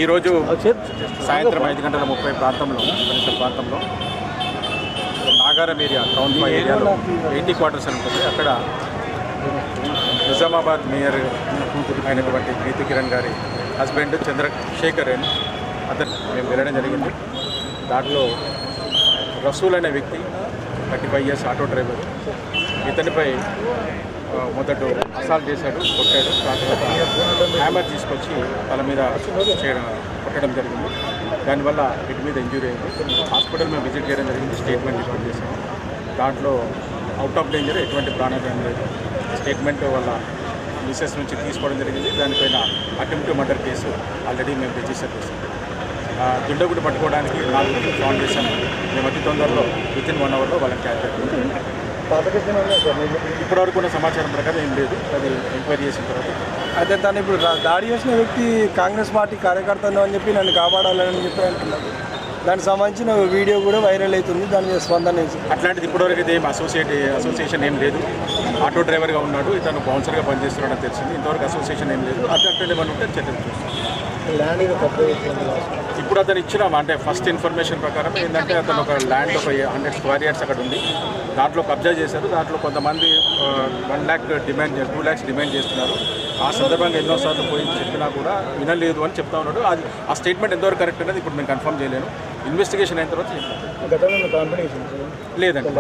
ఈరోజు సాయంత్రం 5:30 ప్రాంతంలో పరిసర ప్రాంతంలో నాగారం ఏరియా టౌన్ 5 ఏరియాలో 80 క్వార్టర్స్ అని ఉంటుంది. అక్కడ నిజామాబాద్ మేయర్ అయినటువంటి ప్రీతి కిరణ్ గారి హస్బెండ్ చంద్రశేఖర్ అని అతను మేము వెళ్ళడం జరిగింది. దాంట్లో రసూల్ అనే వ్యక్తి 35 ఇయర్స్ ఆటో డ్రైవర్ ఇతనిపై మొదట అసాల్ట్ చేశాడు, కొట్టాడు. దాని తర్వాత హ్యామర్ తీసుకొచ్చి తల మీద కొట్టడం జరిగింది. దానివల్ల వీటి మీద ఇంజూరీ అయింది. హాస్పిటల్ మేము విజిట్ చేయడం జరిగింది, స్టేట్మెంట్ రికార్డ్ చేసాము. దాంట్లో అవుట్ ఆఫ్ డేంజర్, ఎటువంటి ప్రాణాపాయం లేదు. స్టేట్మెంట్ వల్ల మిసెస్ నుంచి తీసుకోవడం జరిగింది. దానిపైన అటెంప్ట్ మర్డర్ కేసు ఆల్రెడీ మేము రిజిస్టర్ చేసాం. దుండగుడు పట్టుకోవడానికి 4 ఫోన్ చేశాము. మేము అతి తొందరలో వితిన్ 1 అవర్లో వాళ్ళని క్యాచ్ చేస్తాం. ఇప్పటివరకు ఉన్న సమాచారం ప్రకారం ఏం లేదు, అది ఎంక్వైరీ చేసిన తర్వాత. అయితే తను ఇప్పుడు దాడి చేసిన వ్యక్తి కాంగ్రెస్ పార్టీ కార్యకర్తను అని చెప్పి నన్ను కాపాడాలని చెప్పి అంటున్నారు. దానికి సంబంధించిన వీడియో కూడా వైరల్ అవుతుంది. దాని మీద స్పందన అట్లాంటిది ఇప్పటివరకు అయితే ఏం అసోసియేషన్ ఏం లేదు. ఆటో డ్రైవర్గా ఉన్నాడు, ఇతను బౌన్సర్గా పనిచేస్తున్నాడని తెలిసింది. ఇంతవరకు అసోసియేషన్ ఏం లేదు. అట్లాంటి ఏమైనా ఉంటే చర్యలు చూస్తాం. ఇప్పుడు అతను ఇచ్చిన అంటే ఫస్ట్ ఇన్ఫర్మేషన్ ప్రకారం ఏంటంటే అతను ఒక ల్యాండ్ ఒక 100 స్క్వేర్ యార్డ్స్ అక్కడ ఉంది. దాంట్లో కబ్జా చేశారు. దాంట్లో కొంతమంది 1 lakh డిమాండ్ 2 lakhs డిమాండ్ చేస్తున్నారు. ఆ సందర్భంగా ఎన్నోసార్లు పోయి చెప్పినా కూడా వినలేదు అని చెప్తా ఉన్నాడు. అది ఆ స్టేట్మెంట్ ఎంతవరకు కరెక్ట్ అనేది ఇప్పుడు నేను కన్ఫర్మ్ చేయలేను. ఇన్వెస్టిగేషన్ అయిన తర్వాత చెప్తాను. లేదండి.